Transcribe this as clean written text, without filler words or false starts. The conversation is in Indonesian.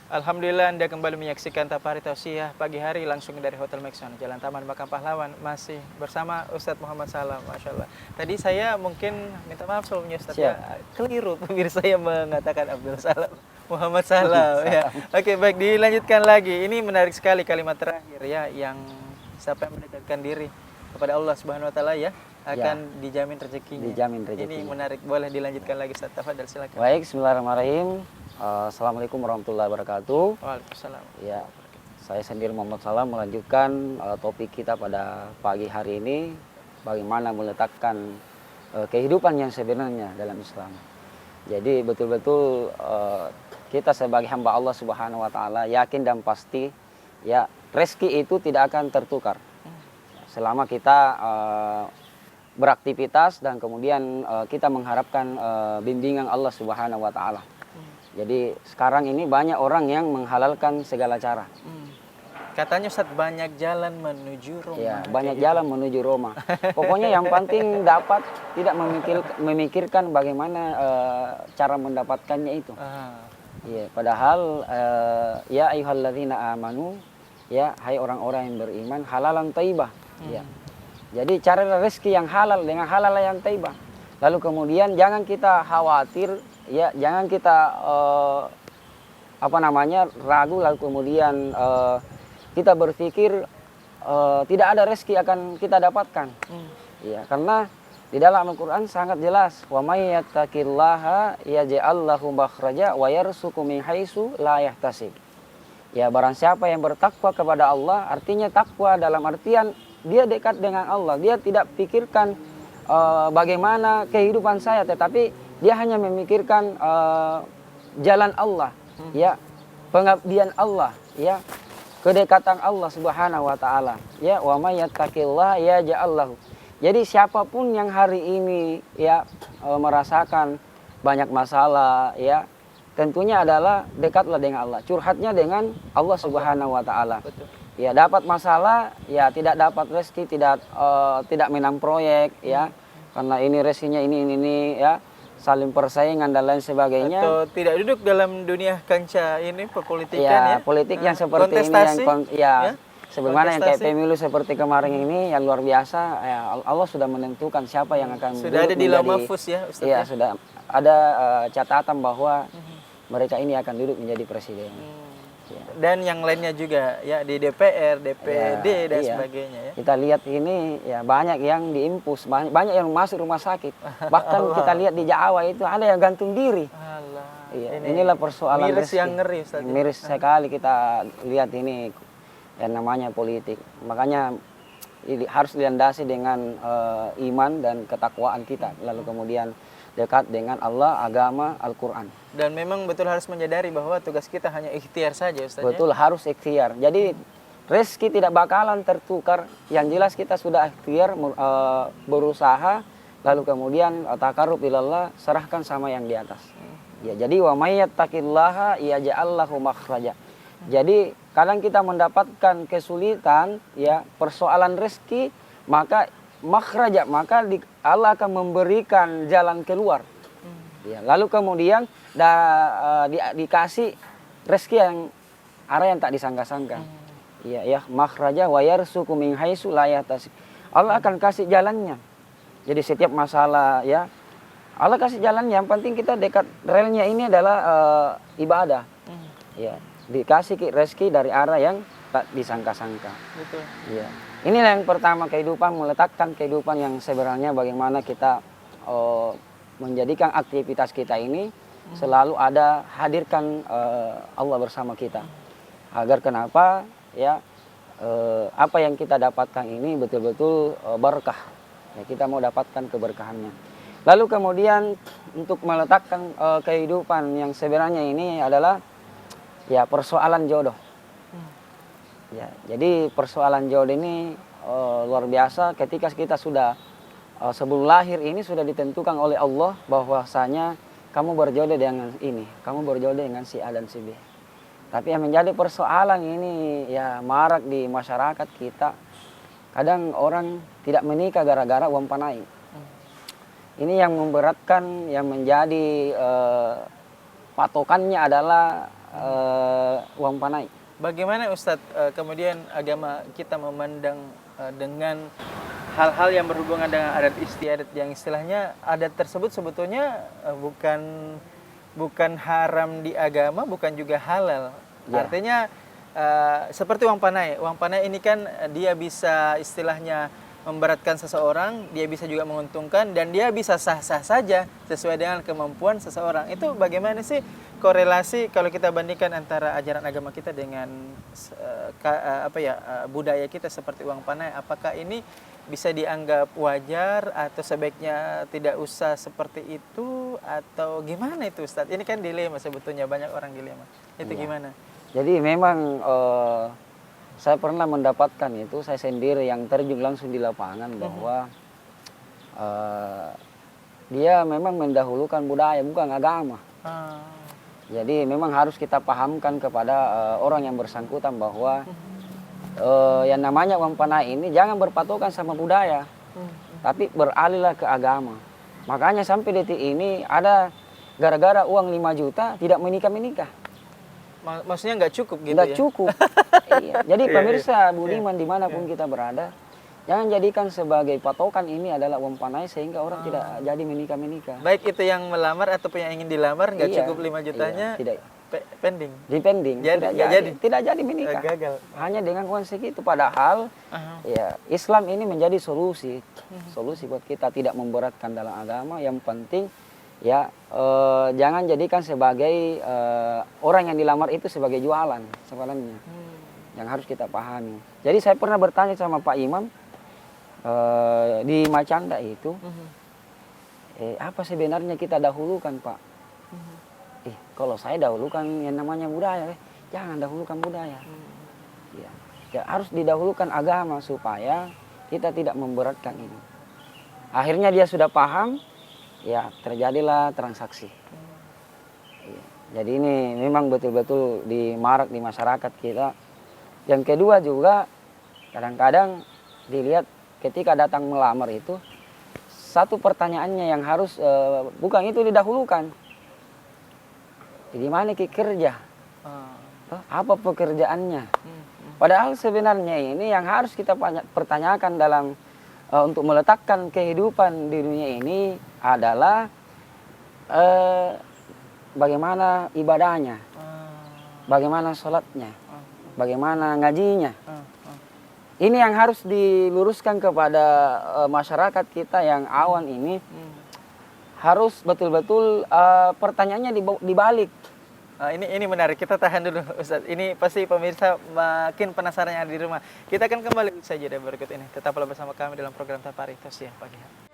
Alhamdulillah Anda kembali menyaksikan Tapari Tausiah pagi hari langsung dari Hotel Maxon, Jalan Taman Makam Pahlawan, masih bersama Ustadz Muhammad Salam, Masya Allah. Tadi saya mungkin minta maaf sebelumnya Ustadz Siap. ya, keliru pemirsa saya mengatakan Abdul Salam, Muhammad Salam. Ya. Oke, baik, dilanjutkan lagi. Ini menarik sekali kalimat terakhir ya, yang siapa yang mendekatkan diri kepada Allah Subhanahu Wa Taala ya akan dijamin rezekinya. Dijamin rezekinya. Ini menarik, boleh dilanjutkan lagi Ustadz. Tafadhal, silakan. Baik, bismillahirrahmanirrahim. Assalamualaikum warahmatullahi wabarakatuh. Waalaikumsalam. Ya, saya sendiri Muhammad Salam melanjutkan topik kita pada pagi hari ini, bagaimana meletakkan kehidupan yang sebenarnya dalam Islam. Jadi betul-betul kita sebagai hamba Allah Subhanahu Wa Taala yakin dan pasti ya rezeki itu tidak akan tertukar selama kita beraktivitas dan kemudian kita mengharapkan bimbingan Allah Subhanahu Wa Taala. Jadi sekarang ini banyak orang yang menghalalkan segala cara. Katanya Ustadz banyak jalan menuju Roma. Ya, banyak jalan menuju Roma. Pokoknya yang penting dapat, tidak memikirkan bagaimana cara mendapatkannya itu. Ya, padahal ya ayyuhalladzina amanu, ya hai orang-orang yang beriman, halalan thayyibah. Ya. Jadi cari rezeki yang halal dengan halal yang thayyibah. Lalu kemudian jangan kita khawatir, ya jangan kita ragu, lalu kemudian kita berpikir tidak ada rezeki akan kita dapatkan. Ya, karena di dalam Al-Qur'an sangat jelas, wa may yattaqillaha yaj'al lahu makhraja wa yarzuqhu min haitsu la yahtasib. Ya, barang siapa yang bertakwa kepada Allah, artinya takwa dalam artian dia dekat dengan Allah, dia tidak pikirkan bagaimana kehidupan saya, tetapi dia hanya memikirkan jalan Allah, ya, pengabdian Allah, ya, kedekatan Allah Subhanahu Wa Taala, ya, wa may yattaqillaha yaj'al lahu. Jadi siapapun yang hari ini ya merasakan banyak masalah, ya, tentunya adalah dekatlah dengan Allah, curhatnya dengan Allah Subhanahu Wa Taala. Ya, dapat masalah, ya tidak dapat rezeki, tidak menang proyek, ya, karena ini rezekinya ini, ya, saling persaingan dan lain sebagainya. Atau tidak duduk dalam dunia kancah ini perpolitikan, ya, politik yang seperti kontestasi, ini, sebagaimana yang kayak pemilu seperti kemarin ini yang luar biasa. Ya, Allah sudah menentukan siapa yang akan sudah ada di Lauh Mahfuz ya, Ustaz. Ya, sudah ada catatan bahwa mereka ini akan duduk menjadi presiden. Ya. Dan yang lainnya juga ya di DPR, DPD dan sebagainya ya. Kita lihat ini ya banyak yang diimpus, banyak yang masuk rumah sakit. Bahkan kita lihat di Jawa itu ada yang gantung diri. Ya, inilah persoalan miris rezeki. Yang ngeri Ustaz. Miris sekali kita lihat ini yang namanya politik. Makanya harus dilandasi dengan iman dan ketakwaan kita. Lalu kemudian dekat dengan Allah, agama, Al-Quran. Dan memang betul harus menyadari bahwa tugas kita hanya ikhtiar saja, Ustaz. Betul, harus ikhtiar. Jadi rezeki tidak bakalan tertukar. Yang jelas kita sudah ikhtiar, berusaha, lalu kemudian takarrub ilallah, serahkan sama yang di atas. Ya, jadi wa may yattaqillaha yaj'al lahu makhraja. Jadi kadang kita mendapatkan kesulitan, ya, persoalan rezeki, maka makhraja, maka Allah akan memberikan jalan keluar. Ya, lalu kemudian dikasih rezeki yang arah yang tak disangka-sangka. Ya, makhraja wa yarzuqhu min haitsu la yahtasib. Allah akan kasih jalannya. Jadi setiap masalah, ya, Allah kasih jalannya. Yang penting kita dekat relnya ini adalah ibadah. Ya, dikasih rezeki dari arah yang tak disangka-sangka. Betul. Ya. Inilah yang pertama, kehidupan, meletakkan kehidupan yang sebenarnya bagaimana kita menjadikan aktivitas kita ini selalu ada, hadirkan Allah bersama kita. Agar kenapa, ya, apa yang kita dapatkan ini betul-betul berkah. Ya, kita mau dapatkan keberkahannya. Lalu kemudian untuk meletakkan kehidupan yang sebenarnya ini adalah ya persoalan jodoh. Ya, jadi persoalan jodoh ini luar biasa ketika kita sudah sebelum lahir ini sudah ditentukan oleh Allah bahwasanya kamu berjodoh dengan ini, kamu berjodoh dengan si A dan si B. Tapi yang menjadi persoalan ini ya marak di masyarakat kita. Kadang orang tidak menikah gara-gara uang panai. Ini yang memberatkan, yang menjadi patokannya adalah uang panai. Bagaimana Ustadz kemudian agama kita memandang dengan hal-hal yang berhubungan dengan adat istiadat yang istilahnya adat tersebut sebetulnya bukan haram di agama, bukan juga halal. Ya. Artinya seperti uang panai. Uang panai ini kan dia bisa istilahnya memberatkan seseorang, dia bisa juga menguntungkan, dan dia bisa sah-sah saja sesuai dengan kemampuan seseorang. Itu bagaimana sih korelasi kalau kita bandingkan antara ajaran agama kita dengan budaya kita seperti uang panai? Apakah ini bisa dianggap wajar atau sebaiknya tidak usah seperti itu, atau gimana itu Ustadz? Ini kan dilema sebetulnya, banyak orang dilema. Itu Iya. gimana? Jadi memang saya pernah mendapatkan itu, saya sendiri yang terjun langsung di lapangan bahwa dia memang mendahulukan budaya bukan agama. Jadi memang harus kita pahamkan kepada orang yang bersangkutan bahwa yang namanya uang panai ini jangan berpatokan sama budaya, tapi beralihlah ke agama. Makanya sampai detik ini ada gara-gara uang 5 juta tidak menikah. Maksudnya nggak cukup gitu Nggak ya? cukup. Iya. Jadi pemirsa Budiman dimanapun kita berada, jangan jadikan sebagai patokan ini adalah uang panai sehingga orang tidak jadi menikah. Baik itu yang melamar ataupun yang ingin dilamar nggak Iya. cukup 5 jutanya, Iya, tidak. Pending. Depending, tidak jadi menikah. Gagal. Hanya dengan uang segitu. Padahal ya Islam ini menjadi solusi buat kita, tidak memberatkan dalam agama. Yang penting ya jangan jadikan sebagai orang yang dilamar itu sebagai jualan sebenarnya. Yang harus kita pahami. Jadi saya pernah bertanya sama Pak Imam di Macanda itu, apa sebenarnya kita dahulukan Pak? Kalau saya dahulukan yang namanya budaya, jangan dahulukan budaya. Ya, harus didahulukan agama supaya kita tidak memberatkan ini. Akhirnya dia sudah paham, ya terjadilah transaksi. Jadi ini memang betul-betul dimarak di masyarakat kita. Yang kedua juga kadang-kadang dilihat ketika datang melamar itu, satu pertanyaannya yang harus bukan itu didahulukan. Di mana kerja? Apa pekerjaannya? Padahal sebenarnya ini yang harus kita pertanyakan dalam untuk meletakkan kehidupan di dunia ini adalah bagaimana ibadahnya, bagaimana sholatnya, bagaimana ngajinya. Ini yang harus diluruskan kepada masyarakat kita yang awam ini. Harus betul-betul pertanyaannya dibalik. Ini menarik, kita tahan dulu Ustadz. Ini pasti pemirsa makin penasaran yang ada di rumah. Kita akan kembali saja dari berikut ini. Tetaplah bersama kami dalam program Tapari Tausiah Pagi Hari.